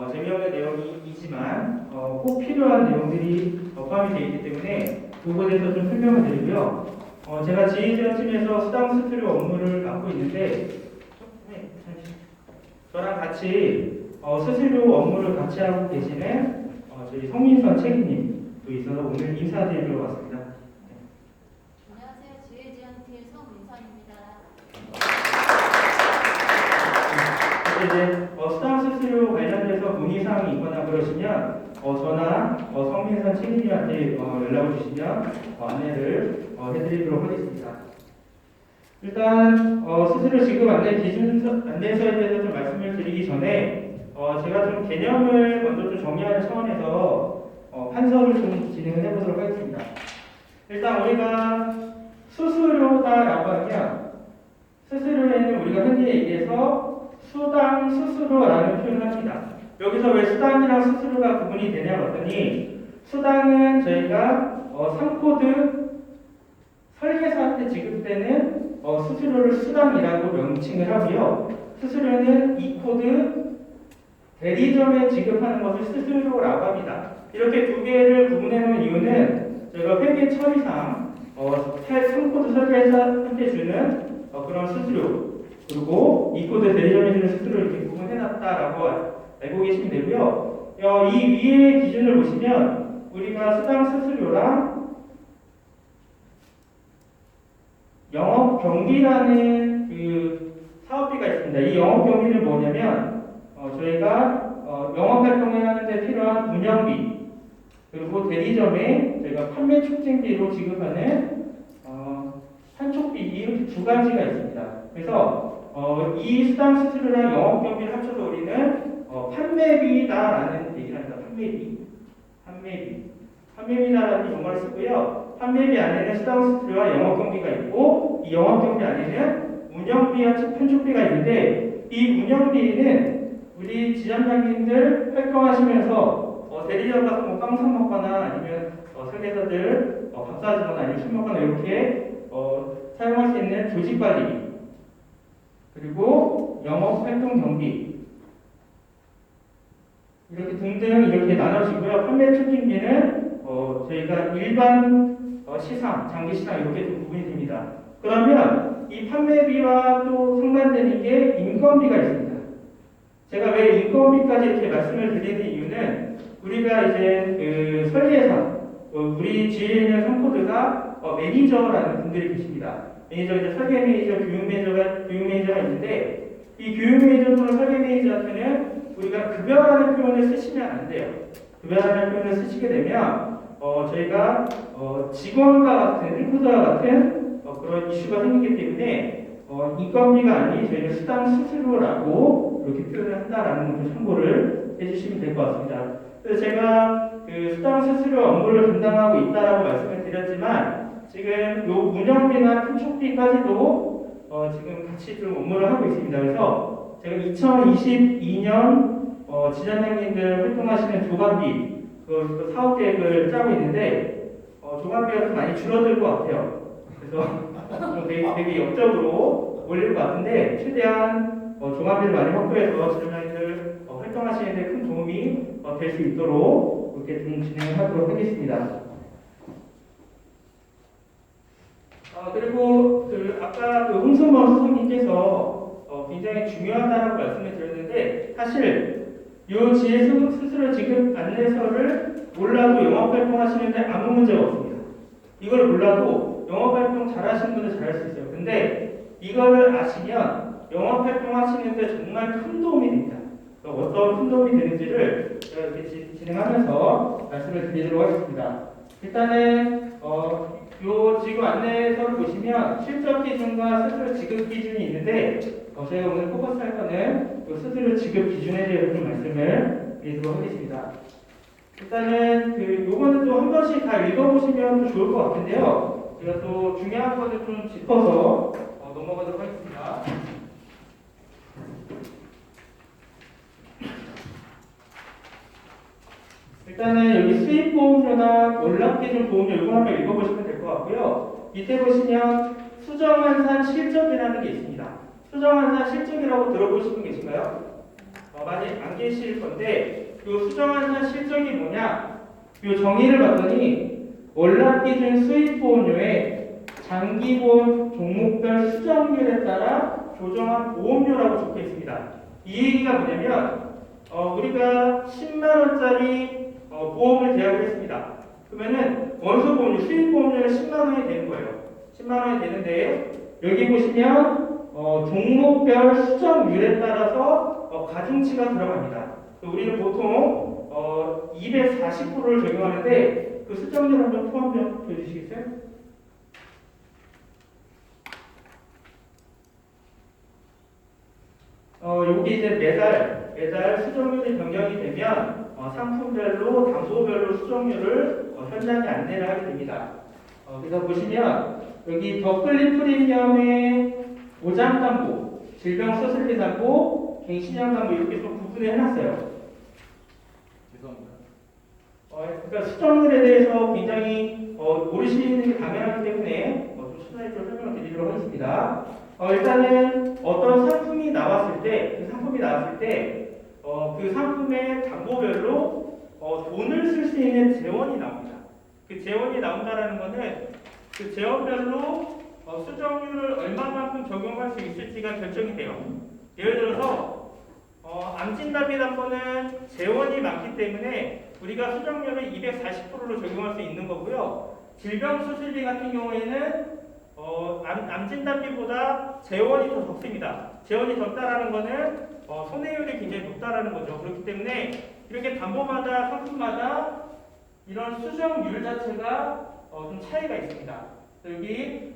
재미없는 내용이지만 꼭 필요한 내용들이 포함이 되어 있기 때문에 그거에 대해서 좀 설명을 드리고요. 제가 지휘지원팀에서 수당 수수료 업무를 맡고 있는데 저랑 같이 수수료 업무를 같이 하고 계시는 저희 성민선 책임님도 있어서 오늘 인사드리러 왔습니다. 안녕하세요. 지휘지원팀 성민선입니다. 이제 수당 수수료 관련돼서 문의사항이 있거나 그러시면 저나 성민선 책임님한테 연락을 주시면 안내를 해드리도록 하겠습니다. 일단 수수료 지급 안내 기준 안내서에 대해서 좀 말씀을 드리기 전에 제가 좀 개념을 먼저 좀 정리하는 차원에서 판서를 좀 진행을 해보도록 하겠습니다. 일단 우리가 수수료다라고 하면 수수료에는 우리가 흔히 얘기해서 수당, 수수료라는 표현을 합니다. 여기서 왜 수당이랑 수수료가 구분이 되냐 봤더니 수당은 저희가 3코드 설계사한테 지급되는 수수료를 수당이라고 명칭을 하고요. 수수료는 2코드 대리점에 지급하는 것을 수수료라고 합니다. 이렇게 두 개를 구분해 놓은 이유는 저희가 회계 처리상 3코드 설계사한테 주는 그런 수수료 그리고 2코드 대리점에 주는 수수료를 이렇게 구분해 놨다라고 알고 계시면 되고요. 이 위의 기준을 보시면 우리가 수당 수수료랑 영업 경비라는 그 사업비가 있습니다. 이 영업 경비는 뭐냐면 저희가 영업 활동을 하는데 필요한 운영비 그리고 대리점에 저희가 판매 촉진비로 지급하는 판촉비 이렇게 두 가지가 있습니다. 그래서 이 수당 수수료랑 영업 경비를 합쳐서 우리는 판매비다라는 얘기를 합니다. 판매비다라는 용어를 쓰고요. 판매비 안에는 수당 수수료와 영업 경비가 있고 이 영업 경비 안에는 운영비와 판촉비가 있는데 이 운영비는 우리 지점장님들 활동하시면서 대리점 가서 뭐 빵 사 먹거나 아니면 설계사들 밥 사주거나 아니면 술 먹거나 이렇게 사용할 수 있는 조직 관리비 그리고 영업 활동 경비 이렇게 등등 이렇게 나눠지고요. 판매 촉진비는 저희가 일반 시상, 장기 시상 이렇게 좀 구분이 됩니다. 그러면 이 판매비와 또 상반되는 게 인건비가 있습니다. 제가 왜 인건비까지 이렇게 말씀을 드리는 이유는 우리가 이제 그 설계사, 우리 지휘에 있는 3코드가 매니저라는 분들이 계십니다. 매니저, 이제 설계 매니저, 교육 매니저가 있는데 이 교육 매니저 또는 설계 매니저한테는 우리가 급여라는 표현을 쓰시면 안 돼요. 급여라는 표현을 쓰시게 되면 저희가 직원과 같은, 리크루터와 같은 그런 이슈가 생기기 때문에 인건비가 아닌 저희는 수당 수수료라고 이렇게 표현을 한다라는 것을 참고를 해주시면 될 것 같습니다. 그래서 제가 그 수당 수수료 업무를 담당하고 있다라고 말씀을 드렸지만 지금 요 운영비나 판촉비까지도 지금 같이 좀 업무를 하고 있습니다. 그래서 제가 2022년 지점장님들 활동하시는 조감비 그 사업 계획을 짜고 있는데 조감비가 좀 많이 줄어들 것 같아요. 그래서 좀 되게 역적으로 올릴 것 같은데 최대한 조감비를 많이 확보해서 지점장님들 활동하시는 데 큰 도움이 될 수 있도록 이렇게 좀 진행을 하도록 하겠습니다. 그리고 아까 그 홍성범 수석님께서 굉장히 중요하다고 말씀을 드렸는데 사실 이 지혜 수수료 지급 안내서를 몰라도 영업 활동하시는데 아무 문제가 없습니다. 이걸 몰라도 영업 활동 잘하시는 분들 잘할 수 있어요. 근데 이거를 아시면 영업 활동하시는데 정말 큰 도움이 됩니다. 어떤 큰 도움이 되는지를 제가 이렇게 진행하면서 말씀을 드리도록 하겠습니다. 일단은 요 지금 안내서를 보시면 실적 기준과 수수료 지급 기준이 있는데 저희가 오늘 포커스할 거는 요 수수료 지급 기준에 대해서 좀 말씀을 드리도록 하겠습니다. 일단은 요거는 또 한 번씩 다 읽어보시면 또 좋을 것 같은데요. 제가 또 중요한 것을 좀 짚어서 넘어가도록 하겠습니다. 일단은 여기 수입보험료나 연락기준 보험료 이거 한번 읽어보시면 될 것 같고요. 밑에 보시면 수정환산 실적이라는 게 있습니다. 수정환산 실적이라고 들어보신 분 계신가요? 많이 안 계실 건데 이 수정환산 실적이 뭐냐? 이 정의를 봤더니 월납 기준 수익보험료에 장기보험 종목별 수정률에 따라 조정한 보험료라고 적혀 있습니다. 이 얘기가 뭐냐면 우리가 10만 원짜리 보험을 계약을 했습니다. 그러면은 원소보험료, 수익보험료는 10만 원이 되는 거예요. 10만 원이 되는데 여기 보시면 종목별 수정률에 따라서 가중치가 들어갑니다. 우리는 보통 240%를 적용하는데 그 수정률 한번 포함 좀 보여주시겠어요? 여기 이제 매달 수정률이 변경이 되면 상품별로 담보별로 수정률을 현장에 안내를 하게 됩니다. 그래서 보시면 여기 더클리 프리미엄의 보장담보, 질병수술비 담보, 갱신형 담보 이렇게 좀 구분을 해놨어요. 죄송합니다. 그러니까 수정률에 대해서 굉장히 모르시는 게 당연하기 때문에 좀 추가해 좀 설명을 드리도록 하겠습니다. 일단은 어떤 상품이 나왔을 때, 그 상품의 담보별로 돈을 쓸 수 있는 재원이 나옵니다. 그 재원이 나온다라는 것은 그 재원별로 수정률을 얼마만큼 적용할 수 있을지가 결정이 돼요. 예를 들어서 암진단비 담보는 재원이 많기 때문에 우리가 수정률을 240%로 적용할 수 있는 거고요. 질병수술비 같은 경우에는 암진단비보다 재원이 더 적습니다. 재원이 적다라는 것은 손해율이 굉장히 높다라는 거죠. 그렇기 때문에 이렇게 담보마다 상품마다 이런 수정률 자체가 좀 차이가 있습니다. 여기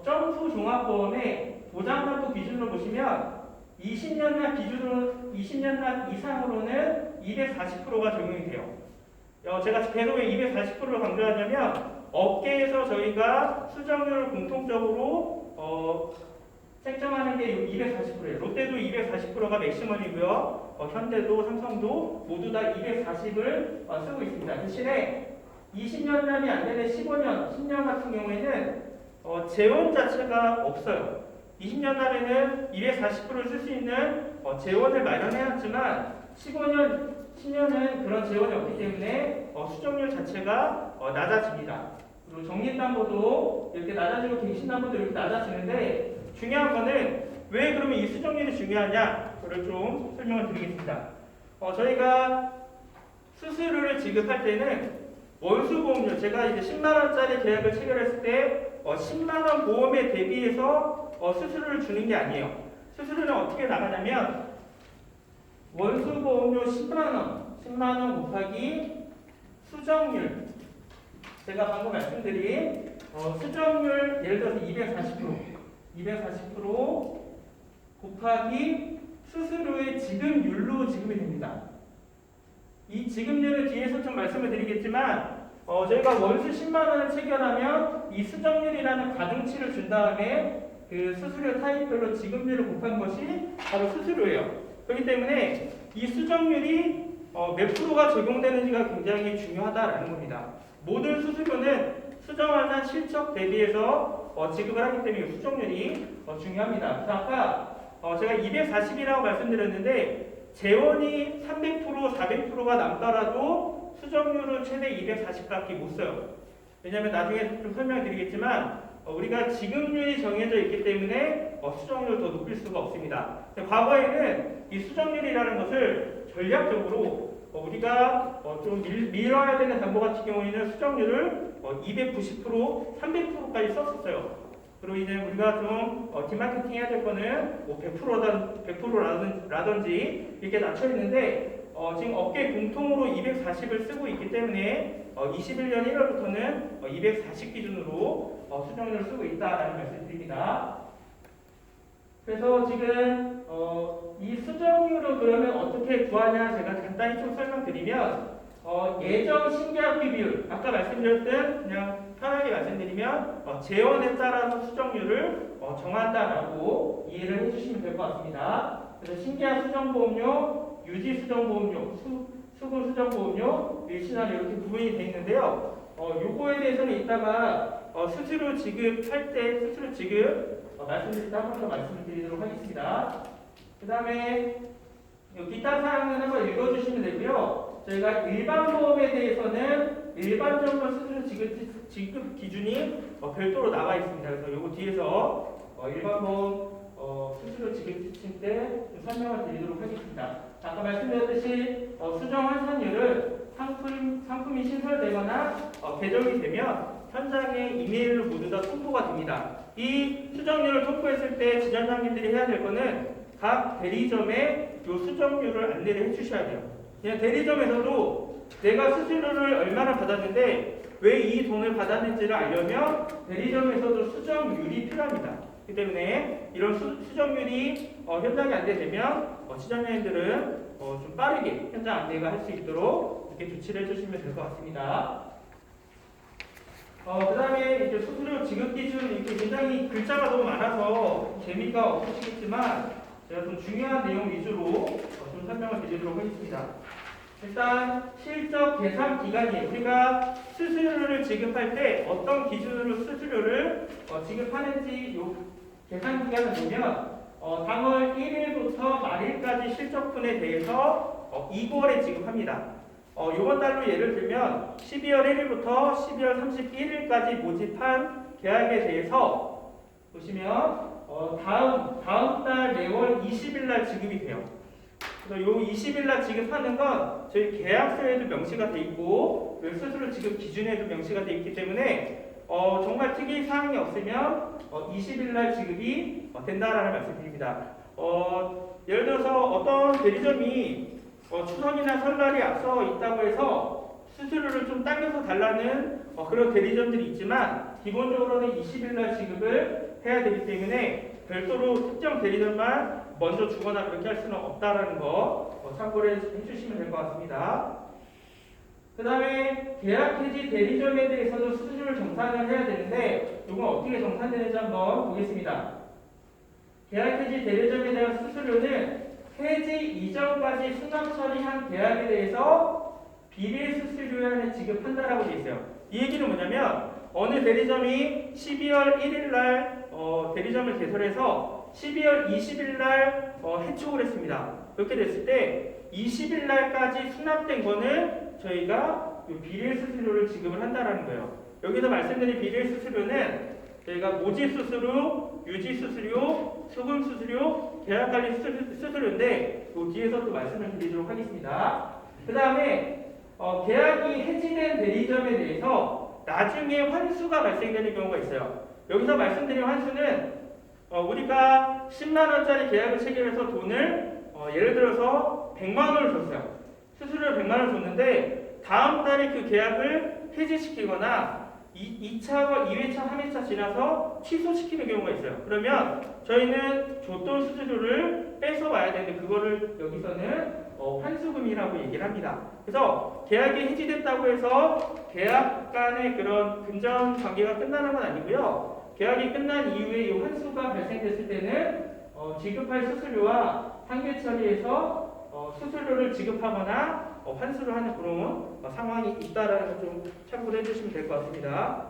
점프 종합보험의 보장담보 기준으로 보시면 20년납 이상으로는 240%가 적용이 돼요. 제가 계속 왜 240%를 강조하냐면 업계에서 저희가 수정률을 공통적으로 책정하는 게 240%예요. 롯데도 240%가 맥시멈이고요. 현대도 삼성도 모두 다 240을 쓰고 있습니다. 대신에 20년납이 안 되는 15년, 10년 같은 경우에는 재원 자체가 없어요. 20년납에는 240%를 쓸 수 있는 재원을 마련해놨지만 15년, 10년은 그런 재원이 없기 때문에 수정률 자체가 낮아집니다. 그리고 적립담보도 이렇게 낮아지고 갱신담보도 이렇게 낮아지는데 중요한 거는 왜 그러면 이 수정률이 중요하냐를 좀 설명을 드리겠습니다. 저희가 수수료를 지급할 때는 원수보험료, 제가 이제 10만 원짜리 계약을 체결했을 때 10만 원 보험에 대비해서 수수료를 주는 게 아니에요. 수수료는 어떻게 나가냐면 원수보험료 10만 원 곱하기 수정률, 제가 방금 말씀드린 수정률 예를 들어서 240% 곱하기 수수료의 지급률로 지급이 됩니다. 이 지급률을 뒤에서 좀 말씀을 드리겠지만 저희가 월수 10만 원을 체결하면 이 수정률이라는 가중치를 준 다음에 그 수수료 타입별로 지급률을 곱한 것이 바로 수수료예요. 그렇기 때문에 이 수정률이 몇 프로가 적용되는지가 굉장히 중요하다라는 겁니다. 모든 수수료는 수정환산 실적 대비해서 지급을 하기 때문에 수정률이 중요합니다. 그래서 아까 제가 240이라고 말씀드렸는데 재원이 300%, 400%가 남더라도 수정률은 최대 240밖에 못 써요. 왜냐하면 나중에 좀 설명드리겠지만 우리가 지급률이 정해져 있기 때문에 수정률을 더 높일 수가 없습니다. 과거에는 이 수정률이라는 것을 전략적으로 우리가 좀 밀어야 되는 담보 같은 경우에는 수정률을 290%, 300%까지 썼었어요. 그리고 이제 우리가 좀 디마케팅 해야 될 거는 100%라든지 이렇게 낮춰 있는데 지금 업계 공통으로 240을 쓰고 있기 때문에 21년 1월부터는 240 기준으로 수정률을 쓰고 있다라는 말씀을 드립니다. 그래서 지금 이 수정률을 그러면 어떻게 구하냐 제가 간단히 좀 설명드리면 예정 신계약비 비율 아까 말씀드렸던 그냥 편하게 말씀드리면 재원에 따라서 수정률을 정한다라고 이해를 해주시면 될 것 같습니다. 그래서 신계약 수정보험료, 유지 수정보험료, 수급 수정보험료, 일신한 이렇게 구분이 되어 있는데요. 요거에 대해서는 이따가 수수료 지급할 때 수수료 지급 말씀드릴 때 한 번 더 말씀을 드리도록 하겠습니다. 그 다음에 요 기타 사항은 한번 읽어주시면 되고요. 저희가 일반 보험에 대해서는 일반적으로 수수료 지급 기준이 별도로 나와 있습니다. 그래서 요거 뒤에서 일반 보험 수수료 지급 지침 때 설명을 드리도록 하겠습니다. 아까 말씀드렸듯이 수정 환산율은 상품이 신설되거나 개정이 되면 현장에 이메일로 모두 다 통보가 됩니다. 이 수정률을 통보했을 때 지점장님들이 해야 될 거는 각 대리점에 이 수정률을 안내를 해주셔야 돼요. 그냥 대리점에서도 내가 수수료를 얼마나 받았는데 왜 이 돈을 받았는지를 알려면 대리점에서도 수정률이 필요합니다. 그렇기 때문에 이런 수정률이 현장에 안내되면 시장님들은 좀 빠르게 현장 안내가 할 수 있도록 이렇게 조치를 해주시면 될 것 같습니다. 그 다음에 이제 수수료 지급 기준 이렇게 굉장히 글자가 너무 많아서 재미가 없으시겠지만 제가 좀 중요한 내용 위주로 좀 설명을 드리도록 하겠습니다. 일단 실적 계산 기간이에요. 우리가 수수료를 지급할 때 어떤 기준으로 수수료를 지급하는지 요 계산 기간을 보면 당월 1일부터 말일까지 실적분에 대해서 2월에 지급합니다. 이번 달로 예를 들면 12월 1일부터 12월 31일까지 모집한 계약에 대해서 보시면 다음 달 매월 20일 날 지급이 돼요. 그래서 요 20일 날 지급하는 건 저희 계약서에도 명시가 돼 있고 수수료 지급 기준에도 명시가 돼 있기 때문에 정말 특이 사항이 없으면 20일 날 지급이 된다라는 말씀드립니다. 예를 들어서 어떤 대리점이 추석이나 설날이 앞서 있다고 해서 수수료를 좀 당겨서 달라는 그런 대리점들이 있지만 기본적으로는 20일 날 지급을 해야 되기 때문에 별도로 특정 대리점만 먼저 주거나 그렇게 할 수는 없다라는 거 참고를 해주시면 될 것 같습니다. 그 다음에 계약 해지 대리점에 대해서도 수수료를 정산을 해야 되는데 이건 어떻게 정산되는지 한번 보겠습니다. 계약 해지 대리점에 대한 수수료는 해지 이전까지 수납 처리한 계약에 대해서 비밀 수수료를 지급한다라고 되어 있어요. 이 얘기는 뭐냐면 어느 대리점이 12월 1일 날 대리점을 개설해서 12월 20일 날 해촉을 했습니다. 그렇게 됐을 때 20일 날까지 수납된 거는 저희가 비밀 수수료를 지급을 한다라는 거예요. 여기서 말씀드린 비밀 수수료는 저희가 모집 수수료, 유지 수수료, 수금 수수료, 계약 관리 수수료인데 그 뒤에서 또 말씀을 드리도록 하겠습니다. 그 다음에 계약이 해지된 대리점에 대해서 나중에 환수가 발생되는 경우가 있어요. 여기서 말씀드린 환수는 우리가 10만 원짜리 계약을 체결해서 돈을 예를 들어서 100만 원을 줬어요. 수수료를 100만 원 줬는데 다음 달에 그 계약을 해지시키거나 2차와 2회차, 3회차 지나서 취소시키는 경우가 있어요. 그러면 저희는 줬던 수수료를 뺏어와야 되는데 그거를 여기서는 환수금이라고 얘기를 합니다. 그래서 계약이 해지됐다고 해서 계약 간의 그런 금전 관계가 끝나는 건 아니고요. 계약이 끝난 이후에 이 환수가 발생됐을 때는 지급할 수수료와 상계 처리해서 수수료를 지급하거나 환수를 하는 그런 상황이 있다라는 걸 좀 참고를 해주시면 될 것 같습니다.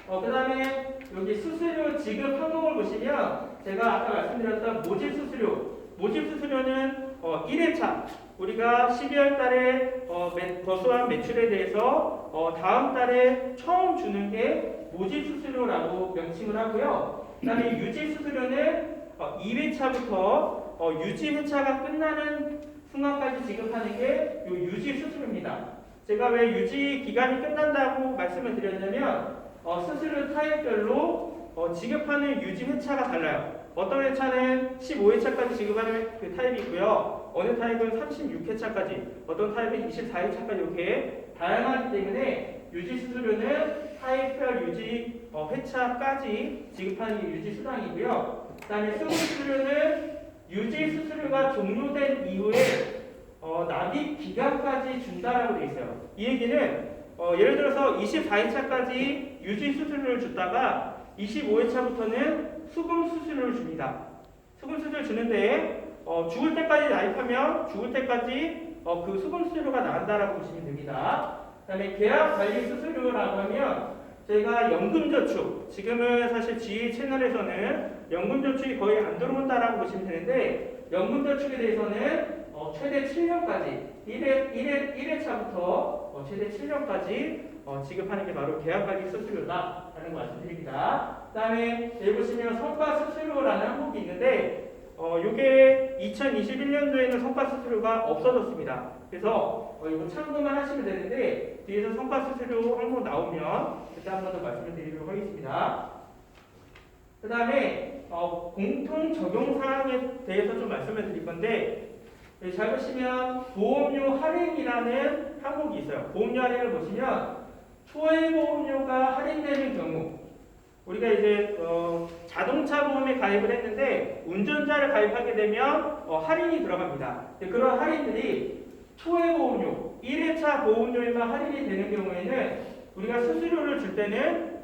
그 다음에 여기 수수료 지급 항목을 보시면 제가 아까 말씀드렸던 모집 수수료는 1회차 우리가 12월 달에 거수한 매출에 대해서 다음 달에 처음 주는 게 모집 수수료라고 명칭을 하고요. 그 다음에 유지 수수료는 2회차부터 유지 회차가 끝나는 순간까지 지급하는 게 요 유지 수수료입니다. 제가 왜 유지 기간이 끝난다고 말씀을 드렸냐면 수수료 타입별로 지급하는 유지 회차가 달라요. 어떤 회차는 15회차까지 지급하는 그 타입이 있고요. 어느 타입은 36회차까지, 어떤 타입은 24회차까지 이렇게 다양하기 때문에 유지 수수료는 타입별 유지 회차까지 지급하는 게 유지 수당이고요. 그 다음에 수급 수수료는 유지 수수료가 종료된 이후에 납입 기간까지 준다라고 되어 있어요. 이 얘기는 예를 들어서 24회차까지 유지 수수료를 줬다가 25회차부터는 수금 수수료를 줍니다. 수금 수수료를 주는데 죽을 때까지 납입하면 죽을 때까지 그 수금 수수료가 나간다라고 보시면 됩니다. 그 다음에 계약 관리 수수료라고 하면 저희가 연금저축, 지금은 사실 GA 채널에서는 연금저축이 거의 안 들어온다라고 보시면 되는데 연금저축에 대해서는 최대 7년까지 1회차부터 최대 7년까지 지급하는 게 바로 계약관리 수수료다라는 거 말씀드립니다. 그다음에 여기 보시면 성과 수수료라는 항목이 있는데 이게 2021년도에는 성과 수수료가 없어졌습니다. 그래서 이거 참고만 하시면 되는데 뒤에서 성과 수수료 항목 나오면 그때 한 번 더 말씀을 드리도록 하겠습니다. 그 다음에 공통 적용 사항에 대해서 좀 말씀을 드릴 건데 잘 보시면 보험료 할인이라는 항목이 있어요. 보험료 할인을 보시면 초회보험료가 할인되는 경우 우리가 이제 자동차 보험에 가입을 했는데 운전자를 가입하게 되면 할인이 들어갑니다. 그런 할인들이 초회보험료, 1회차 보험료에만 할인이 되는 경우에는 우리가 수수료를 줄 때는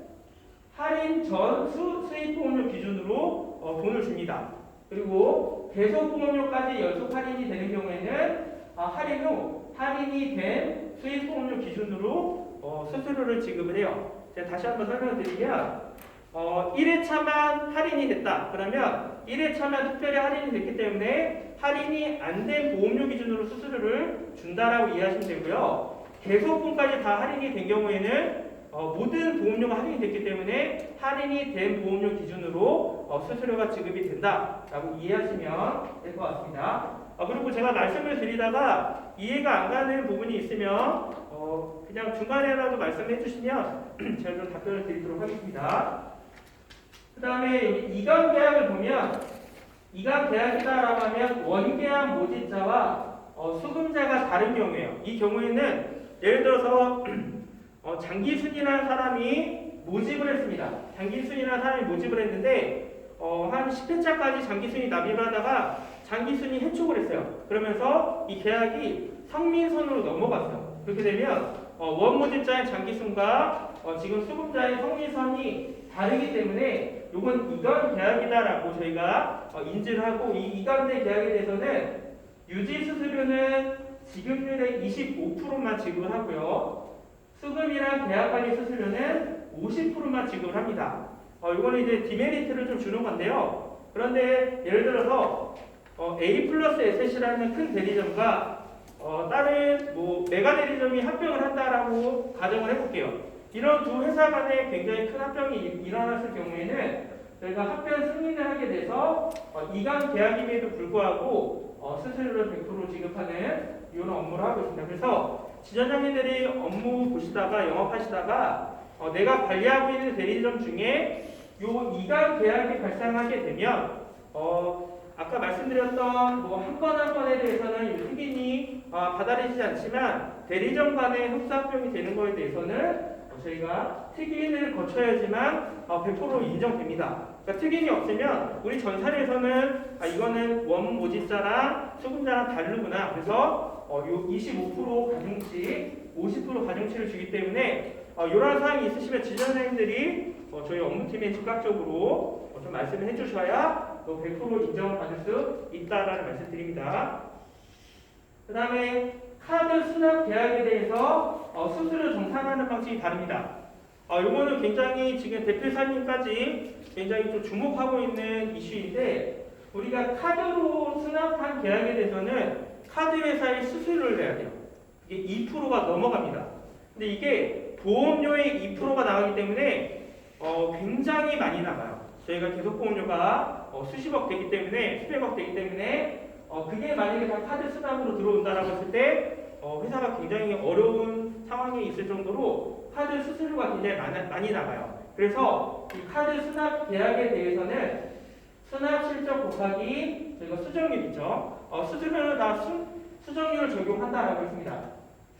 할인 전 수입보험료 기준으로 돈을 줍니다. 그리고 계속보험료까지 연속 할인이 되는 경우에는 할인 후 할인이 된 수입보험료 기준으로 수수료를 지급을 해요. 제가 다시 한번 설명을 드리면 1회차만 할인이 됐다. 그러면 1회차만 특별히 할인이 됐기 때문에 할인이 안 된 보험료 기준으로 수수료를 준다라고 이해하시면 되고요. 계속분까지 다 할인이 된 경우에는 모든 보험료가 할인이 됐기 때문에 할인이 된 보험료 기준으로 수수료가 지급이 된다라고 이해하시면 될 것 같습니다. 그리고 제가 말씀을 드리다가 이해가 안 가는 부분이 있으면 그냥 중간에라도 말씀해 주시면 제가 좀 답변을 드리도록 하겠습니다. 그 다음에 여기 이감 계약을 보면 이감 계약이다라고 하면 원계약 모집자와 수금자가 다른 경우예요. 이 경우에는 예를 들어서 장기순이라는 사람이 모집을 했습니다. 장기순이라는 사람이 모집을 했는데 한 10회차까지 장기순이 납입을 하다가 장기순이 해촉을 했어요. 그러면서 이 계약이 성민선으로 넘어갔어요. 그렇게 되면 원모집자인 장기순과 지금 수금자인 성민선이 다르기 때문에 이건 이감 계약이다라고 저희가 인지를 하고 이 이감된 계약에 대해서는 유지수수료는 지급률의 25%만 지급을 하고요. 수금이랑 계약관리 수수료는 50%만 지급을 합니다. 이거는 이제 디메리트를 좀 주는 건데요. 그런데 예를 들어서 A 플러스 에셋이라는 큰 대리점과 다른 메가 대리점이 합병을 한다라고 가정을 해볼게요. 이런 두 회사 간에 굉장히 큰 합병이 일어났을 경우에는 저희가 합병 승인을 하게 돼서 이감 계약임에도 불구하고 수수료를 100% 지급하는 이런 업무를 하고 있습니다. 그래서 지점장님들이 업무 보시다가 영업하시다가 내가 관리하고 있는 대리점 중에 요 이감 계약이 발생하게 되면 아까 말씀드렸던 한 건 한 건에 대해서는 특인이 받아들이지 않지만 대리점 간의 흡사합병이 되는 거에 대해서는 저희가 특인을 거쳐야지만 100% 인정됩니다. 그러니까 특인이 없으면 우리 전산에서는 이거는 원 모집자랑 수금자랑 다르구나. 그래서 요 25% 가중치, 50% 가중치를 주기 때문에 이런 사항이 있으시면 지점장님들이 저희 업무팀에 즉각적으로 좀 말씀을 해주셔야 100% 인정을 받을 수 있다라는 말씀드립니다. 그 다음에 카드 수납 계약에 대해서 수수료 정산하는 방식이 다릅니다. 이거는 굉장히 지금 대표사님까지 굉장히 좀 주목하고 있는 이슈인데 우리가 카드로 수납한 계약에 대해서는 카드 회사에 수수료를 내야 돼요. 이게 2%가 넘어갑니다. 근데 이게 보험료의 2%가 나가기 때문에 굉장히 많이 나가요. 저희가 계속 보험료가 수십억 되기 때문에 수백억 되기 때문에 그게 만약에 다 카드 수납으로 들어온다라고 했을 때 회사가 굉장히 어려운 상황에 있을 정도로 카드 수수료가 굉장히 많이 나가요. 그래서 이 카드 수납 계약에 대해서는 수납 실적 곱하기 저희가 수정률 있죠. 수수료는 다 수정률을 적용한다라고 했습니다.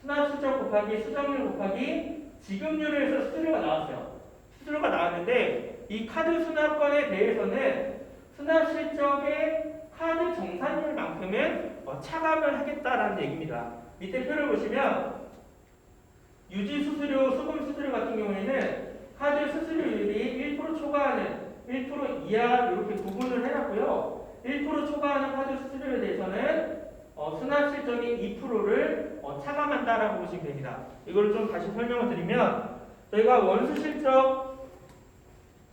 수납 실적 곱하기 수정률 곱하기 지급률에서 수수료가 나왔어요. 수수료가 나왔는데 이 카드 수납권에 대해서는 수납 실적의 카드 정산율만큼은 차감을 하겠다라는 얘기입니다. 밑에 표를 보시면 유지 수수료, 수금 수수료 같은 경우에는 카드 수수료율이 1% 초과하는 1% 이하 이렇게 구분을 해놨고요. 1% 초과하는 카드 수수료에 대해서는 수납 실적의 2%를 차감한다라고 보시면 됩니다. 이걸 좀 다시 설명을 드리면 저희가 원수 실적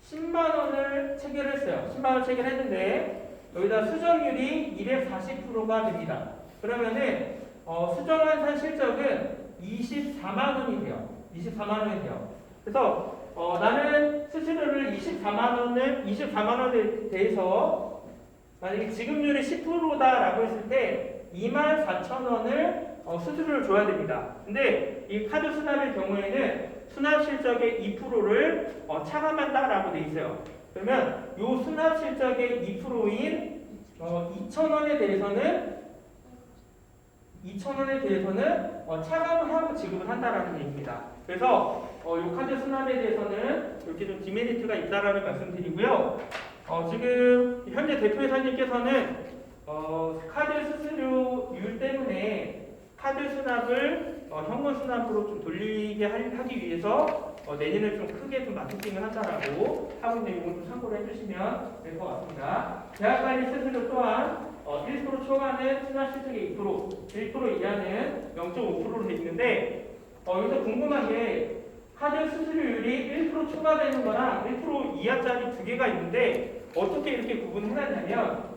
10만 원을 체결했어요. 10만 원 체결했는데 여기다 수정률이 240%가 됩니다. 그러면은 수정환산 실적은 24만 원이 돼요. 24만 원이 돼요. 그래서 나는 수수료를 24만 원에 대해서 만약에 지급률이 10%다라고 했을 때 24,000원을 수수료를 줘야 됩니다. 근데 이 카드 수납의 경우에는 수납 실적의 2%를 차감한다라고 돼 있어요. 그러면 이 수납 실적의 2%인 2,000원에 대해서는 차감을 하고 지급을 한다라는 얘기입니다. 그래서 이 카드 수납에 대해서는 이렇게 좀 디메리트가 있다라는 말씀드리고요. 지금 현재 대표이사님께서는 카드 수수료율 때문에 카드 수납을 현금 수납으로 좀 돌리게 하기 위해서 내년에 좀 크게 좀 마케팅을 한다라고 하고 있는 이걸 좀 참고를 해주시면 될 것 같습니다. 대학관리 수수료 또한 1% 초과는 수납 실적의 1% 이하는 0.5%로 되어 있는데 여기서 궁금한 게 카드 수수료율이 1% 초과되는 거랑 1% 이하짜리 두 개가 있는데 어떻게 이렇게 구분을 해놨냐면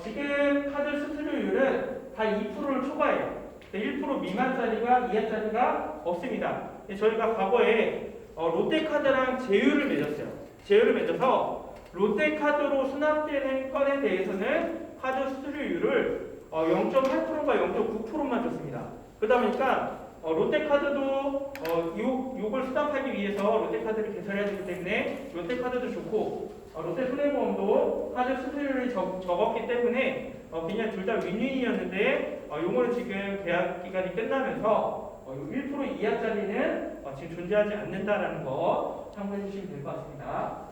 지금 카드 수수료율은 다 2%를 초과해요. 1% 미만짜리가 이하짜리가 없습니다. 저희가 과거에 롯데카드랑 제휴를 맺었어요. 제휴를 맺어서 롯데카드로 수납되는 건에 대해서는 카드 수수료율을 0.8%가 0.9%만 줬습니다. 그러다 보니까 롯데카드도 요걸 수납하기 위해서 롯데카드를 개설해야 되기 때문에 롯데카드도 좋고 롯데손해보험도 카드 수수료율이 적었기 때문에 그냥 둘 다 윈윈이었는데 요거는 지금 계약 기간이 끝나면서 1% 이하짜리는 지금 존재하지 않는다라는 거 참고해 주시면 될 것 같습니다.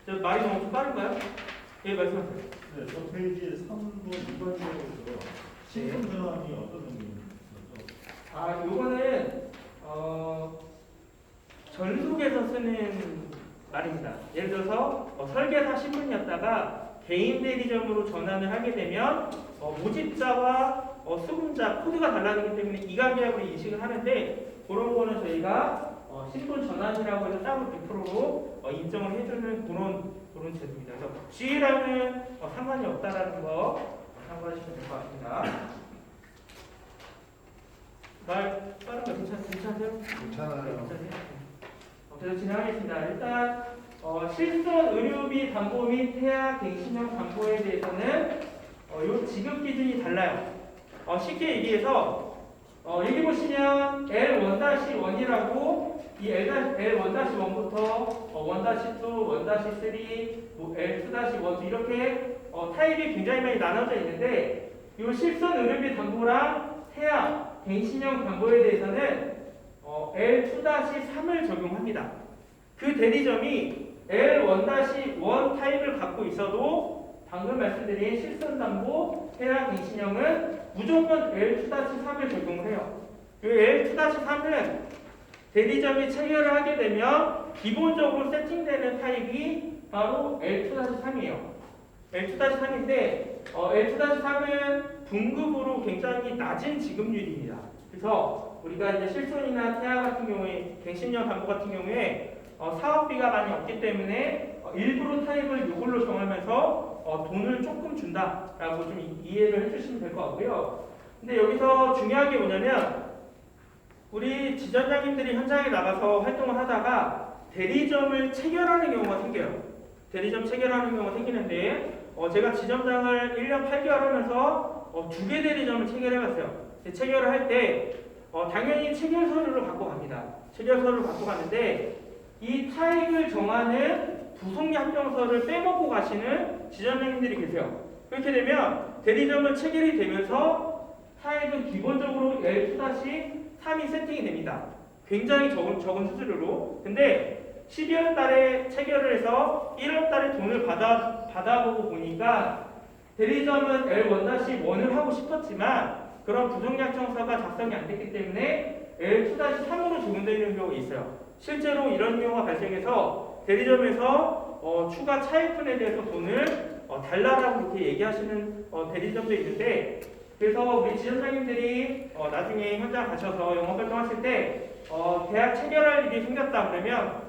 저 말이 너무 좀 빠른가요? 예, 말씀하세요. 네, 저 페이지 3번 2번 내용에서 신분 전환이 어떤 의미죠? 요거는 전속에서 쓰는 말입니다. 예를 들어서 설계사 신분이었다가 개인 대리점으로 전환을 하게 되면 모집자와 수금자 코드가 달라지기 때문에 이가계약으로 인식을 하는데 그런 거는 저희가 신분 전환이라고 해서 따로 100%로 인정을 해주는 그런 제도입니다. 그래서 G랑은 상관이 없다라는 거 참고하시면 될 것 같습니다. 말 빠른 거 괜찮으세요? 괜찮아요. 그래서 진행하겠습니다. 일단 실손 의료비 담보 및 태아 갱신형 담보에 대해서는 요 지급 기준이 달라요. 쉽게 얘기해서 여기 보시면 L1-1이라고 이 L1-1부터 1-2, 1-3, 뭐 L2-1 이렇게 타입이 굉장히 많이 나눠져 있는데 이 실손 의료비 담보랑 태아 갱신형 담보에 대해서는 L2-3을 적용합니다. 그 대리점이 L1-1 타입을 갖고 있어도 방금 말씀드린 실손담보, 태아 갱신형은 무조건 L2-3을 적용을 해요. 그 L2-3은 대리점이 체결을 하게 되면 기본적으로 세팅되는 타입이 바로 L2-3이에요. L2-3인데 L2-3은 분급으로 굉장히 낮은 지급률입니다. 그래서 우리가 이제 실손이나 태아 같은 경우에 갱신형 담보 같은 경우에 사업비가 많이 없기 때문에 일부러 타입을 이걸로 정하면서 돈을 조금 준다라고 좀 이해를 해주시면 될 것 같고요. 근데 여기서 중요한 게 뭐냐면 우리 지점장님들이 현장에 나가서 활동을 하다가 대리점을 체결하는 경우가 생겨요. 대리점 체결하는 경우가 생기는데 제가 지점장을 1년 8개월 하면서 2개 대리점을 체결해봤어요. 체결을 할 때 당연히 체결 서류를 갖고 갑니다. 체결 서류를 갖고 가는데 이 타입을 정하는 부속리 합병서를 빼먹고 가시는 지점장님들이 계세요. 그렇게 되면 대리점은 체결이 되면서 타입은 기본적으로 L2-3이 세팅이 됩니다. 굉장히 적은 수수료로. 근데 12월 달에 체결을 해서 1월 달에 돈을 받아보고 보니까 대리점은 L1-1을 하고 싶었지만 그런 부속약정서가 작성이 안 됐기 때문에 L2-3으로 적용되는 경우가 있어요. 실제로 이런 경우가 발생해서 대리점에서 추가 차입분에 대해서 돈을 달라라고 그렇게 얘기하시는 대리점도 있는데 그래서 우리 지점장님들이 나중에 현장 가셔서 영업 활동하실 때 계약 체결할 일이 생겼다 그러면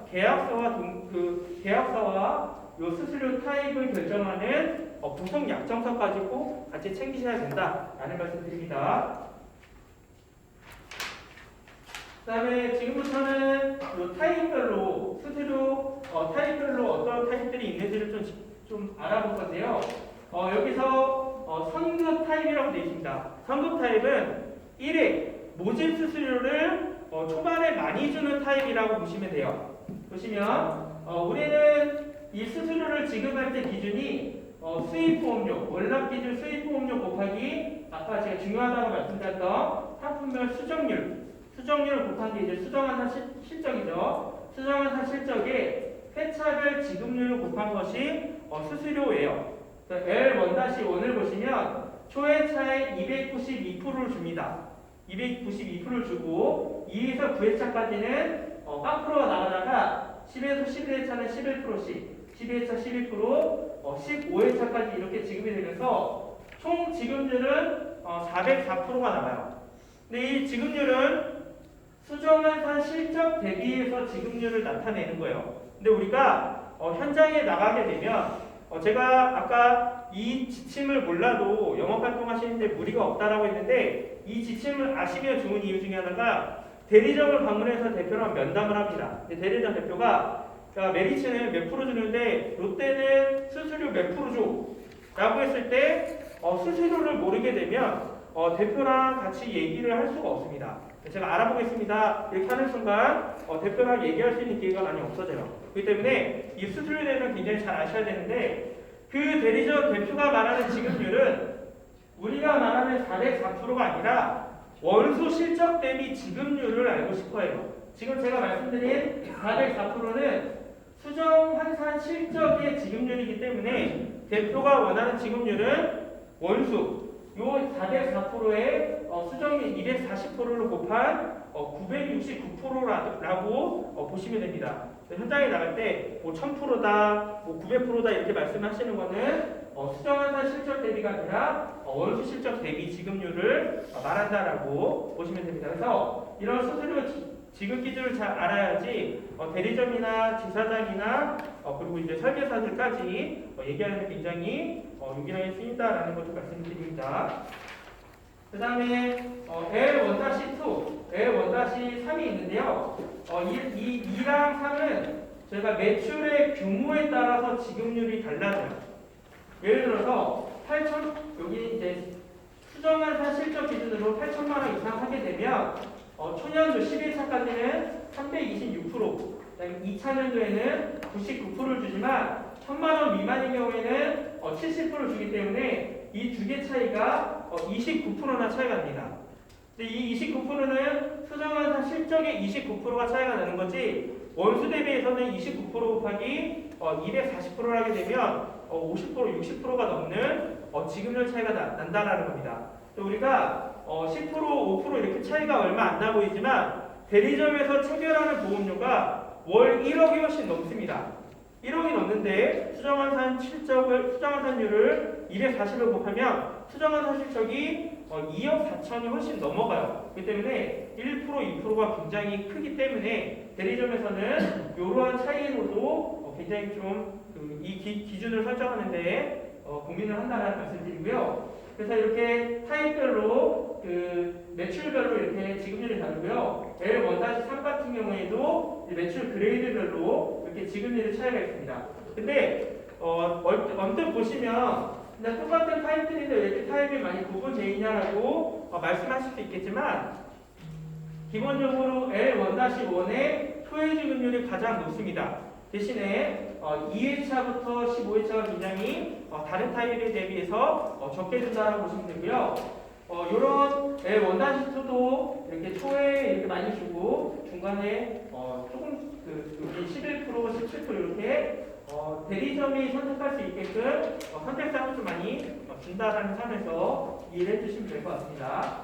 계약서와 요 수수료 타입을 결정하는 구성 약정서까지 꼭 같이 챙기셔야 된다라는 말씀 드립니다. 그다음에 지금부터는 요 타입별로 수수료 타입별로 어떤 타입들이 있는지를 좀 알아볼 건데요. 여기서 선급 타입이라고 되어 있습니다. 선급 타입은 1회 모집 수수료를 초반에 많이 주는 타입이라고 보시면 돼요. 보시면 우리는 이 수수료를 지급할 때 기준이 수입보험료, 월납기준 수입보험료 곱하기 아까 제가 중요하다고 말씀드렸던 상품별 수정률을 곱한 게 이제 수정한 실적이죠. 수정한 실적에 회차별 지급률을 곱한 것이 수수료예요. L1-1을 보시면 초회차에 292%를 줍니다. 292%를 주고 2에서 9회차까지는 깡프로가 나가다가 10에서 11회차는 11%씩 12회차 12%, 15회차까지 이렇게 지급이 되면서 총 지급률은 404%가 나와요. 근데 이 지급률은 수정한 실적 대비해서 지급률을 나타내는 거예요. 근데 우리가 현장에 나가게 되면 제가 아까 이 지침을 몰라도 영업활동 하시는데 무리가 없다라고 했는데 이 지침을 아시면 좋은 이유 중에 하나가 대리점을 방문해서 대표랑 면담을 합니다. 대리점 대표가 메리츠는 몇 프로 주는데 롯데는 수수료 몇 프로 줘? 라고 했을 때 수수료를 모르게 되면 대표랑 같이 얘기를 할 수가 없습니다. 제가 알아보겠습니다. 이렇게 하는 순간 대표랑 얘기할 수 있는 기회가 많이 없어져요. 그렇기 때문에 이 수수료에 대해서 굉장히 잘 아셔야 되는데 그 대리점 대표가 말하는 지급률은 우리가 말하는 404%가 아니라 원수 실적 대비 지급률을 알고 싶어요. 지금 제가 말씀드린 404%는 수정 환산 실적의 지급률이기 때문에 대표가 원하는 지급률은 원수 요 404%에 수정률 240%를 곱한 969%라고 보시면 됩니다. 현장에 나갈 때 1000%다, 900%다 이렇게 말씀하시는 거는 수정환산 실적 대비가 아니라 원수 실적 대비 지급률을 말한다라고 보시면 됩니다. 그래서 이런 수수료 지급 기준을 잘 알아야지 대리점이나 지사장이나 그리고 이제 설계사들까지 얘기하는 게 굉장히 유기하게 쓰인다라는 것을 말씀드립니다. 그 다음에 L1-2, L1-3이 있는데요. 이 2랑 3은 저희가 매출의 규모에 따라서 지급률이 달라져요. 예를 들어서 8천 여기 이제 수정한 실적 기준으로 8천만 원 이상 하게 되면 초년도 11차까지는 326%, 2차년도에는 99%를 주지만 1,000만 원 미만인 경우에는 70%를 주기 때문에 이 두 개 차이가 29%나 차이가 납니다. 근데 이 29%는 수정한 실적의 29%가 차이가 나는 거지 원수 대비해서는 29% 곱하기 240%를 하게 되면 50%, 60%가 넘는 지급률 차이가 난다라는 겁니다. 우리가 10%, 5% 이렇게 차이가 얼마 안 나 보이지만 대리점에서 체결하는 보험료가 월 1억이 훨씬 넘습니다. 1억이 넘는데 수정환산 수정환산율을 240을 곱하면 수정환산 실적이 2억 4천이 훨씬 넘어가요. 그렇기 때문에 1%, 2%가 굉장히 크기 때문에 대리점에서는 이러한 차이로도 굉장히 좀 이 기준을 설정하는데 고민을 한다는 말씀드리고요. 그래서 이렇게 타입별로 매출별로 이렇게 지급률이 다르고요. L1-3 같은 경우에도 매출 그레이드별로 이렇게 지급률의 차이가 있습니다. 근데 언뜻 보시면 그냥 똑같은 타입들인데 왜 이렇게 타입이 많이 구분되어 있냐라고 말씀하실 수 있겠지만 기본적으로 L1-1의 초회 지급률이 가장 높습니다. 대신에 2회차부터 15회차가 굉장히 다른 타입에 대비해서 적게 준다라고 보시면 되고요. 이런 L1-2도 이렇게 초에 이렇게 많이 주고 중간에 조금 11%, 17% 이렇게 대리점이 선택할 수 있게끔 선택사항을 좀 많이 준다라는 점에서 이해를 해주시면 될 것 같습니다.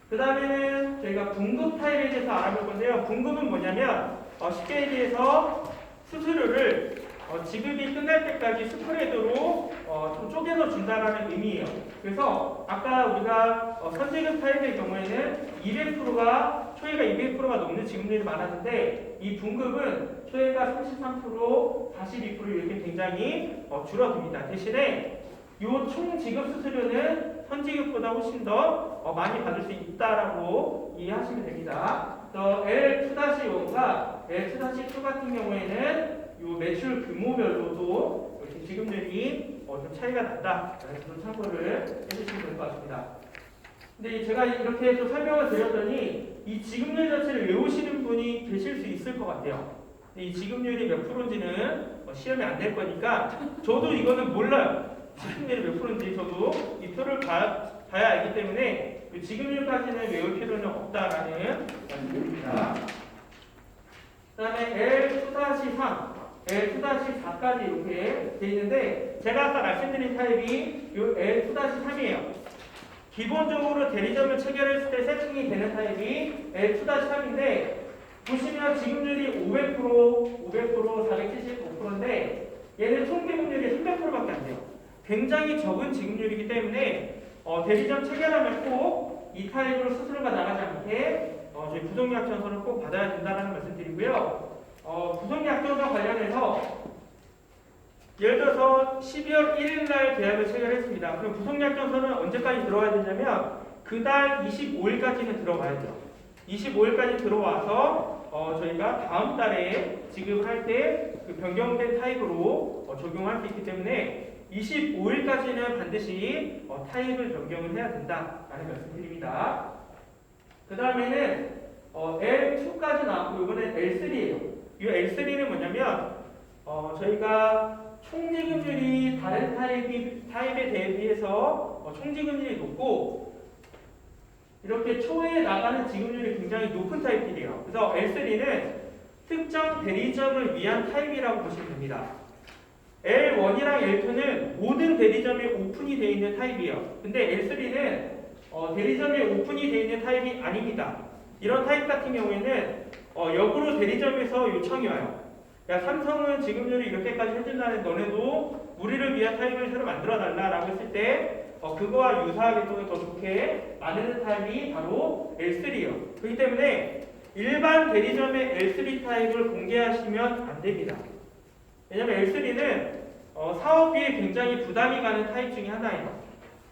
그 다음에는 저희가 분급 타입에 대해서 알아볼 건데요. 분급은 뭐냐면 쉽게 얘기해서 수수료를 지급이 끝날 때까지 스프레드로 좀 쪼개서 준다라는 의미예요. 그래서 아까 우리가 선지급 타입의 경우에는 200%가 초회가 200%가 넘는 지급률이 많았는데 이 분급은 초회가 33%, 42% 이렇게 굉장히 줄어듭니다. 대신에 이 총 지급 수수료는 선지급보다 훨씬 더 많이 받을 수 있다라고 이해하시면 됩니다. L2-1과 L2-2 같은 경우에는 이 매출 규모별로도 이렇게 지급률이 좀 차이가 난다. 그래서 참고를 해주시면 될 것 같습니다. 근데 제가 이렇게 좀 설명을 드렸더니 이 지급률 자체를 외우시는 분이 계실 수 있을 것 같아요. 이 지급률이 몇 프로인지는 시험에 안 낼 거니까 저도 이거는 몰라요. 지급률이 몇 프로인지 저도 이 표를 봐야 알기 때문에 지급률까지는 외울 필요는 없다라는 말씀입니다. 그 다음에 L2-3, L2-4까지 이렇게 되어 있는데 제가 아까 말씀드린 타입이 이 L2-3이에요. 기본적으로 대리점을 체결했을 때 세팅이 되는 타입이 L2-3인데 보시면 지급률이 500%, 475%인데 얘는 총 지급률이 300%밖에 안 돼요. 굉장히 적은 지급률이기 때문에 대리점 체결하면 꼭 이 타입으로 수수료가 나가지 않게 저희 부속약정서를 꼭 받아야 된다는 말씀 드리고요. 부속약정서 관련해서 예를 들어서 12월 1일 날 계약을 체결했습니다. 그럼 부속약정서는 언제까지 들어와야 되냐면 그달 25일까지는 들어가야 돼요. 25일까지 들어와서 저희가 다음 달에 지급을 할 때 그 변경된 타입으로 적용할 수 있기 때문에 25일까지는 반드시 타입을 변경을 해야 된다라는 말씀드립니다. 그 다음에는 L2까지 나왔고 이번엔 L3예요. 이 L3는 뭐냐면 저희가 총지급률이 다른 타입에 대비해서 총지급률이 높고 이렇게 초회에 나가는 지급률이 굉장히 높은 타입이에요. 그래서 L3는 특정 대리점을 위한 타입이라고 보시면 됩니다. L1이랑 L2는 모든 대리점에 오픈이 되어 있는 타입이에요. 근데 L3는 대리점에 오픈이 되어 있는 타입이 아닙니다. 이런 타입 같은 경우에는 역으로 대리점에서 요청이 와요. 야, 삼성은 지급률이 이렇게까지 해준다는 너네도 우리를 위한 타입을 새로 만들어달라라고 했을 때 그거와 유사하게 또는 더 좋게 만드는 타입이 바로 L3예요. 그렇기 때문에 일반 대리점의 L3 타입을 공개하시면 안 됩니다. 왜냐면 L3는 사업비에 굉장히 부담이 가는 타입 중에 하나예요.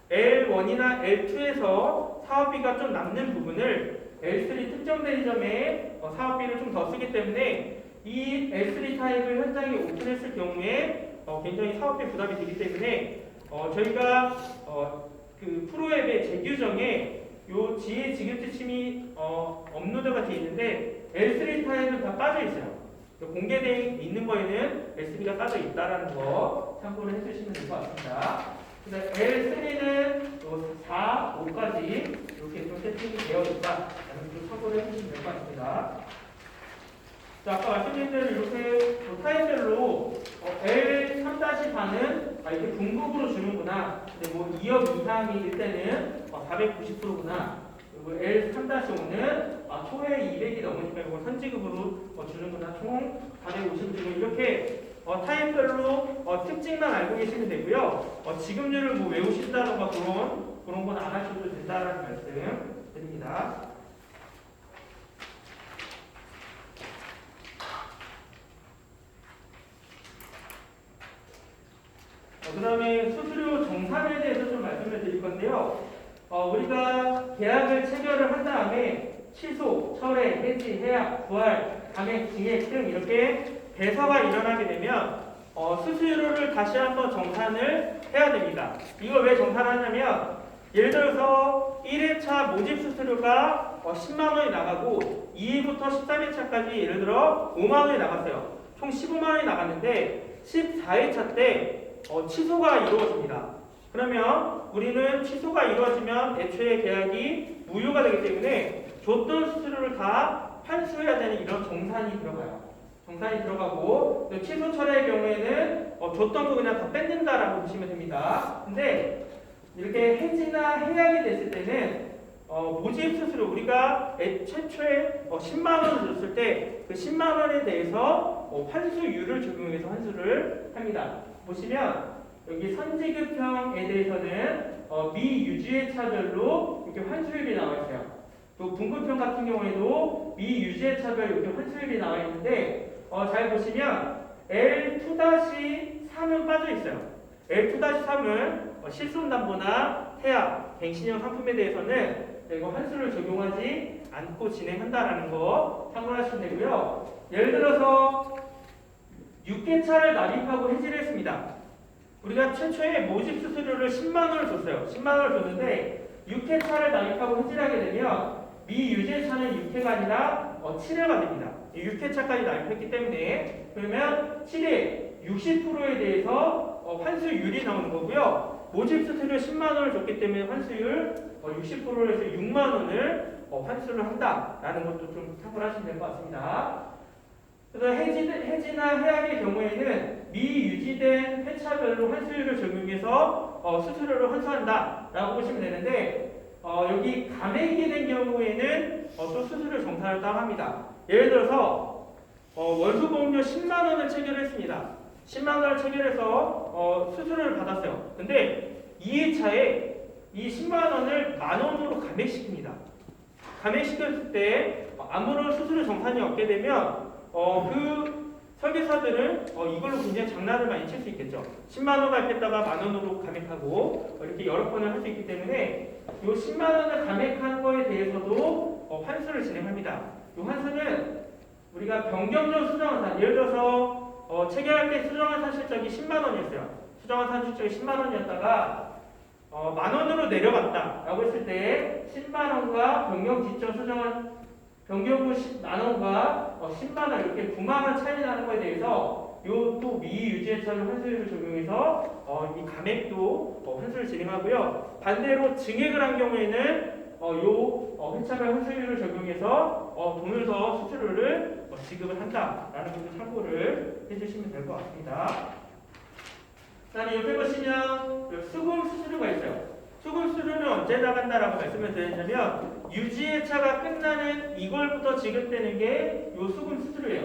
L1이나 L2에서 사업비가 좀 남는 부분을 L3 특정 대리점에 사업비를 좀 더 쓰기 때문에 이 L3 타입을 현장에 오픈했을 경우에 굉장히 사업비 부담이 되기 때문에 저희가 그 프로앱의 재규정에 요 지혜 지급 지침이 업로드가 되어 있는데 L3 타입은 다 빠져 있어요. 공개되어 있는 거에는 L3가 빠져 있다라는 거 참고를 해주시면 될 것 같습니다. 그다음 L3는 4, 5까지 이렇게 좀 세팅이 되어 있다라는 걸 참고를 해주시면 될 것 같습니다. 자, 아까 말씀드린 대로 이렇게 타입별로 L3-4는 이렇게 분급으로 주는구나. 근데 뭐 2억 이상일 때는 490%구나. 그리고 L3-5는 초회 200이 넘으니까 이거 선지급으로 주는구나. 총 450% 이렇게 타입별로 특징만 알고 계시면 되고요. 지급률을 뭐 외우신다던가 그런 건 안 하셔도 된다라는 말씀 드립니다. 그 다음에 수수료 정산에 대해서 좀 말씀을 드릴 건데요. 우리가 계약을 체결을 한 다음에 취소, 철회, 해지, 해약, 부활, 감액, 증액 등 이렇게 배서가 일어나게 되면 수수료를 다시 한번 정산을 해야 됩니다. 이걸 왜 정산하냐면 예를 들어서 1회차 모집 수수료가 10만 원이 나가고 2회부터 13회차까지 예를 들어 5만 원이 나갔어요. 총 15만 원이 나갔는데 14회차 때 취소가 이루어집니다. 그러면 우리는 취소가 이루어지면 애초에 계약이 무효가 되기 때문에 줬던 수수료를 다 환수해야 되는 이런 정산이 들어가요. 정산이 들어가고 취소 철회의 경우에는 줬던 거 그냥 다 뺏는다라고 보시면 됩니다. 근데 이렇게 해지나 해약이 됐을 때는 모집 수수료 우리가 최초에 10만 원을 줬을 때 그 10만 원에 대해서 환수율을 적용해서 환수를 합니다. 보시면 여기 선지급형에 대해서는 미유지의 차별로 이렇게 환수율이 나와 있어요. 또 분급형 같은 경우에도 미유지의 차별 이렇게 환수율이 나와 있는데 잘 보시면 L2-3은 빠져 있어요. L2-3은 실손담보나 태압, 갱신형 상품에 대해서는 이거 환수를 적용하지 않고 진행한다라는 거 참고하시면 되고요. 예를 들어서 6개차를 납입하고 해지를 했습니다. 우리가 최초에 모집 수수료를 10만 원을 줬어요. 10만 원을 줬는데 6회차를 납입하고 해지를 하게 되면 미유죄차는 6회가 아니라 7회가 됩니다. 6회차까지 납입했기 때문에 그러면 7회 60%에 대해서 환수율이 나오는 거고요. 모집 수수료 10만 원을 줬기 때문에 환수율 60%에서 6만 원을 환수를 한다라는 것도 좀 참고하시면 될 것 같습니다. 그래서 해지나 해약의 경우에는 미유지된 회차별로 환수율을 적용해서 수수료를 환수한다라고 보시면 되는데 여기 감액이 된 경우에는 또 수수료 정산을 따합니다. 예를 들어서 월수보험료 10만 원을 체결했습니다. 10만 원을 체결해서 수수료를 받았어요. 근데 2회차에 이 10만 원을 만 원으로 감액시킵니다. 감액시켰을 때 아무런 수수료 정산이 없게 되면 그 설계사들은 이걸로 굉장히 장난을 많이 칠 수 있겠죠. 10만 원 갚겠다가 만 원으로 감액하고 이렇게 여러 번을 할 수 있기 때문에 이 10만 원을 감액한 거에 대해서도 환수를 진행합니다. 이 환수는 우리가 변경전 수정환산, 예를 들어서 체결할 때 수정환산 실적이 10만 원이었어요. 수정환산 실적이 10만 원이었다가 만 원으로 내려갔다라고 했을 때 10만 원과 변경 지점 수정한 변경 후 10만 원과 10만 원 이렇게 9만 원 차이 나는 거에 대해서 또 미유지의 차별 환수율을 적용해서 이 감액도 환수를 진행하고요. 반대로 증액을 한 경우에는 회차별 환수율을 적용해서 돈을 더 수수료를 지급을 한다라는 것도 참고를 해주시면 될 것 같습니다. 그다음에 옆에 보시면 수금 수수료가 있어요. 수금 수수료는 언제 나간다라고 말씀을 드리냐면 유지회차가 끝나는 이걸부터 지급되는 게 이 수금 수수료예요.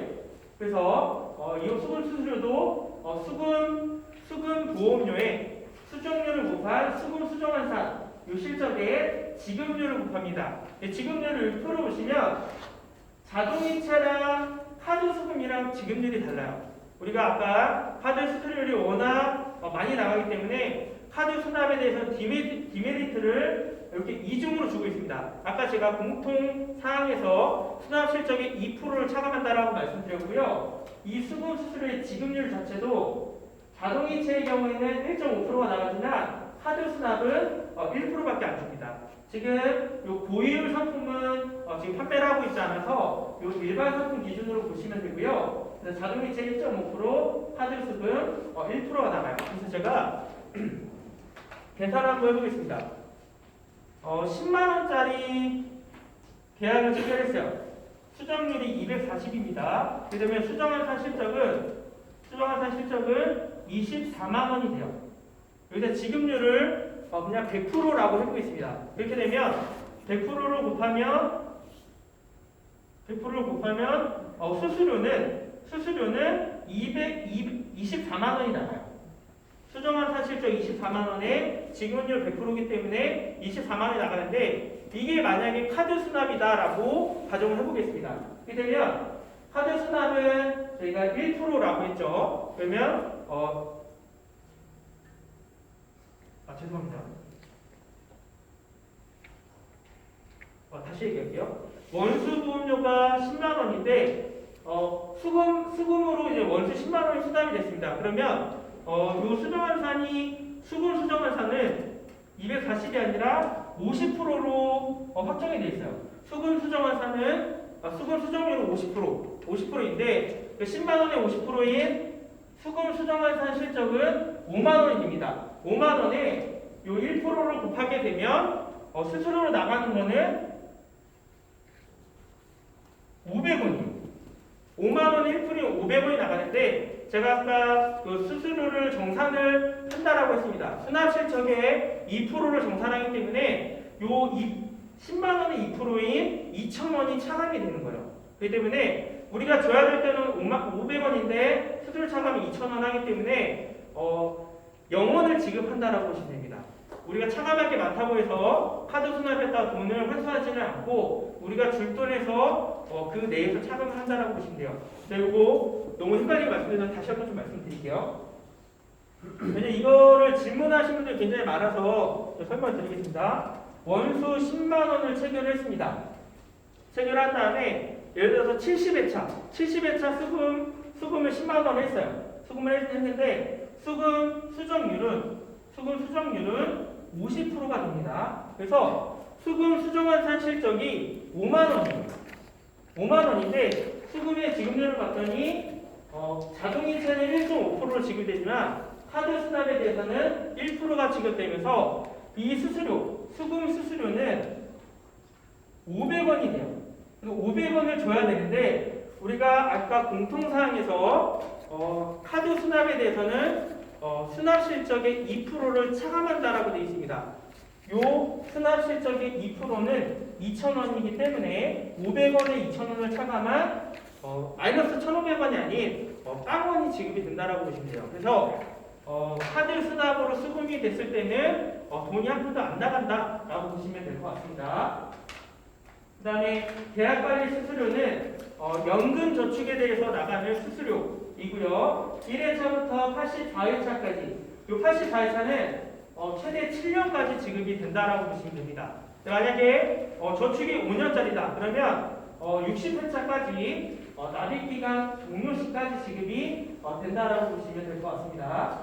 그래서 이 수금 수수료도 수금 보험료에 수정료를 곱한 수금 수정환산 이 실적에 지급료를 곱합니다. 지급료를 6% 보시면 자동이체랑 카드 수금이랑 지급률이 달라요. 우리가 아까 카드 수수료율이 워낙 많이 나가기 때문에 카드 수납에 대해서는 디메리트를 이렇게 이중으로 주고 있습니다. 아까 제가 공통 사항에서 수납 실적의 2%를 차감한다라고 말씀드렸고요. 이 수금 수수료의 지급률 자체도 자동이체의 경우에는 1.5%가 나가지만 카드 수납은 1%밖에 안 줍니다. 지금 요 고효율 상품은 지금 판매를 하고 있지 않아서 요 일반 상품 기준으로 보시면 되고요. 그래서 자동이체 1.5%, 카드 수금 1%가 나가요. 그래서 제가 계산을 한번 해보겠습니다. 10만 원짜리 계약을 체결했어요. 수정률이 240입니다. 그러면 수정환산 실적은 24만 원이 돼요. 여기서 지급률을 그냥 100%라고 해보겠습니다. 이렇게 되면 100%로 곱하면 수수료는 24만 원이 나가요. 수정환산 실적 24만 원에 지급률 100%이기 때문에 24만 원이 나가는데 이게 만약에 카드 수납이다라고 가정을 해보겠습니다. 이렇게 되면 카드 수납은 저희가 1%라고 했죠. 그러면 죄송합니다. 다시 얘기할게요. 원수보험료가 10만 원인데 수금으로 이제 원수 10만 원이 수납이 됐습니다. 그러면 요 수금 수정환산은 240이 아니라 50%로 확정이 되어 있어요. 수금 수정률은 50%인데 10만 원의 50%인 수금 수정환산 실적은 5만 원이 됩니다. 5만 원에 요 1%를 곱하게 되면 수수료로 나가는 거는 500원이에요. 5만 원에 1%인 500원이 나가는데 제가 아까 그 수수료를 정산을 한다라고 했습니다. 수납 실적에 2%를 정산하기 때문에 요 10만 원의 2%인 2,000원이 차감이 되는 거예요. 그렇기 때문에 우리가 줘야 될 때는 500원인데 수수료 차감이 2,000원 하기 때문에 0원을 지급한다라고 보시면 됩니다. 우리가 차감할 게 많다고 해서 카드 수납에다 돈을 환수하지는 않고 우리가 줄 돈에서 그 내에서 차감을 한다라고 보시면 돼요. 자, 이거 너무 헷갈리게 말씀드려서 다시 한번 좀 말씀드릴게요. 왜냐면 이거를 질문하신 분들이 굉장히 많아서 설명을 드리겠습니다. 원수 10만 원을 체결했습니다. 체결한 다음에 예를 들어서 70회차 수금을 10만 원 했어요. 수금을 했는데 수금 수정률은 50%가 됩니다. 그래서 수금 수정환산 실적이 5만 원이에요. 5만 원인데 수금의 지급률을 봤더니 자동이체는 1.5%로 지급되지만 카드 수납에 대해서는 1%가 지급되면서 이 수금 수수료는 500원이 돼요. 500원을 줘야 되는데 우리가 아까 공통사항에서 카드 수납에 대해서는 수납 실적의 2%를 차감한다라고 되어 있습니다. 요 수납 실적의 2%는 2,000원이기 때문에 500원에 2,000원을 차감한 마이너스 1,500원이 아닌 빵원이 지급이 된다라고 보시면 돼요. 그래서 카드 수납으로 수금이 됐을 때는 돈이 한 푼도 안 나간다라고 보시면 될 것 같습니다. 그 다음에 계약관리 수수료는 연금 저축에 대해서 나가는 수수료이고요. 1회차부터 84회차까지 이 84회차는 최대 7년까지 지급이 된다라고 보시면 됩니다. 만약에 저축이 5년짜리다 그러면 60회차까지 납입기간 종료 시까지 지급이 된다라고 보시면 될 것 같습니다.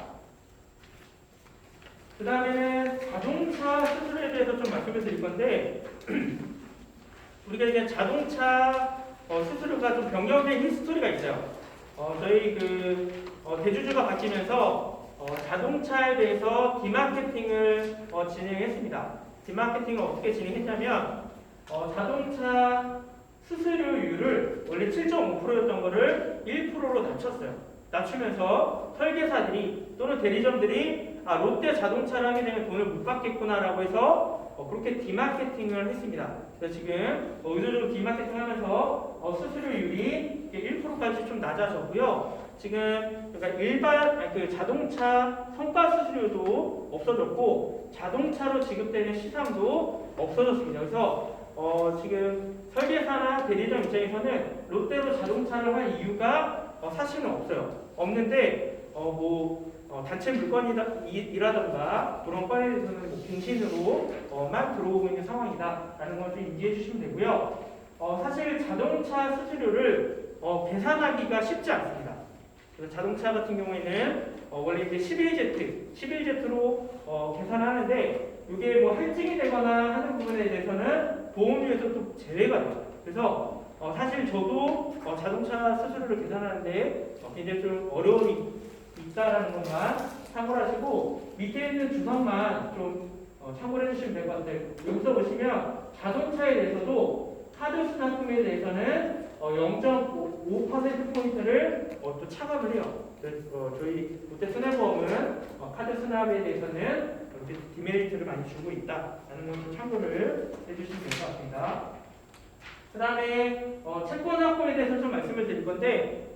그 다음에는 자동차 수수료에 대해서 좀 말씀을 드릴 건데 우리가 이제 자동차 수수료가 좀 변경된 히스토리가 있어요. 저희 대주주가 바뀌면서 자동차에 대해서 디마케팅을 진행했습니다. 디마케팅을 어떻게 진행했냐면 자동차 수수료율을 원래 7.5%였던 거를 1%로 낮췄어요. 낮추면서 설계사들이 또는 대리점들이 롯데 자동차를 하게 되면 돈을 못 받겠구나라고 해서 그렇게 디마케팅을 했습니다. 그래서 지금 의도적으로 디마케팅 하면서 수수료율이 1%까지 좀 낮아졌고요. 지금 그러니까 일반 자동차 성과 수수료도 없어졌고 자동차로 지급되는 시상도 없어졌습니다. 그래서 지금 설계사나 대리점 입장에서는 롯데로 자동차를 할 이유가 사실은 없어요. 없는데 단체 물건이라던가 그런 건에 대해서는 공신으로만 들어오고 있는 상황이다라는 걸 좀 인지해 주시면 되고요. 사실 자동차 수수료를 계산하기가 쉽지 않습니다. 그래서 자동차 같은 경우에는 원래 이제 11Z로 계산하는데 이게 뭐 할증이 되거나 하는 부분에 대해서는 보험료에서 또 제외가 돼요. 그래서 사실 저도 자동차 수수료를 계산하는데 굉장히 좀 어려움이 있다라는 것만 참고를 하시고 밑에 있는 주석만 좀 참고를 해주시면 될 것 같아요. 여기서 보시면 자동차에 대해서도 카드 수납금에 대해서는 0.5%포인트를 또 차감을 해요. 저희 롯데손해보험은 카드 수납에 대해서는 이렇게 디메리트를 많이 주고 있다라는 것을 참고를 해주시면 될 것 같습니다. 그 다음에 채권 확보에 대해서 좀 말씀을 드릴 건데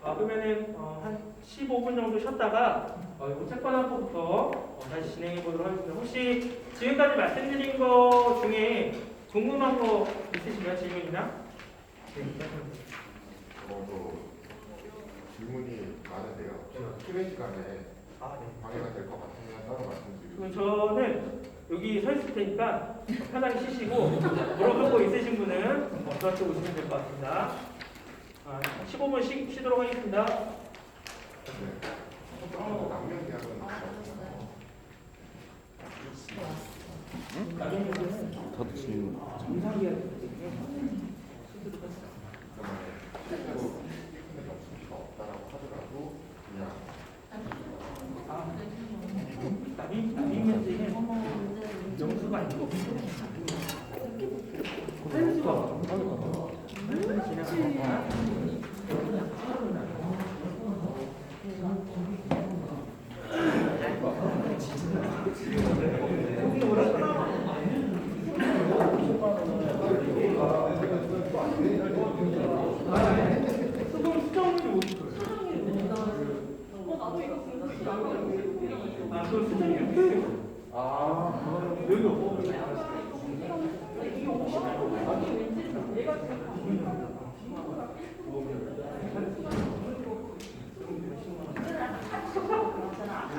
그러면은 한 15분 정도 쉬었다가 이 채권 확보부터 다시 진행해 보도록 하겠습니다. 혹시 지금까지 말씀드린 거 중에 궁금한 거 있으신가요? 질문이나? 네, 질문이 많은데요. 쉬는 시간에 방해가 될 것 같으면 따로 말씀드리고. 저는 여기 서 있을 테니까 편하게 쉬시고 물어볼 거 있으신 분은 저한테 오시면 될 것 같습니다. 15분 쉬도록 하겠습니다. 남면 계약은 저도 질문. 정상 계약 없다라고 하더라도 그냥 남인 면제는 영수가 아니고 환수가 진행합니다. 뭐라 그 수준이에요. 여기가 뽑을 때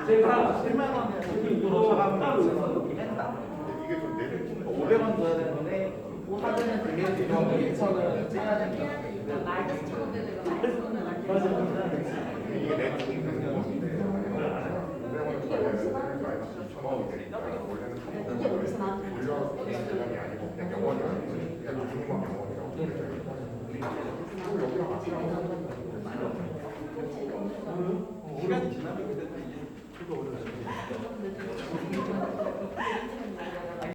제가 7만 원에 수익으로 처방을 했다. 이게 좀 내릴 500원 줘야 되는데 카드는 되게 비용 2,000원 째야 된다. 이게 내 중간 건데 500원을 받으면 마이너스 2,000원이 되니까 원래는 이게 여기서 나온 돌려 대상이 아니고 그냥 영원이 아니고 그냥 미니멈 영원이라고 그리고 여기랑 맞추라고 시간이 지나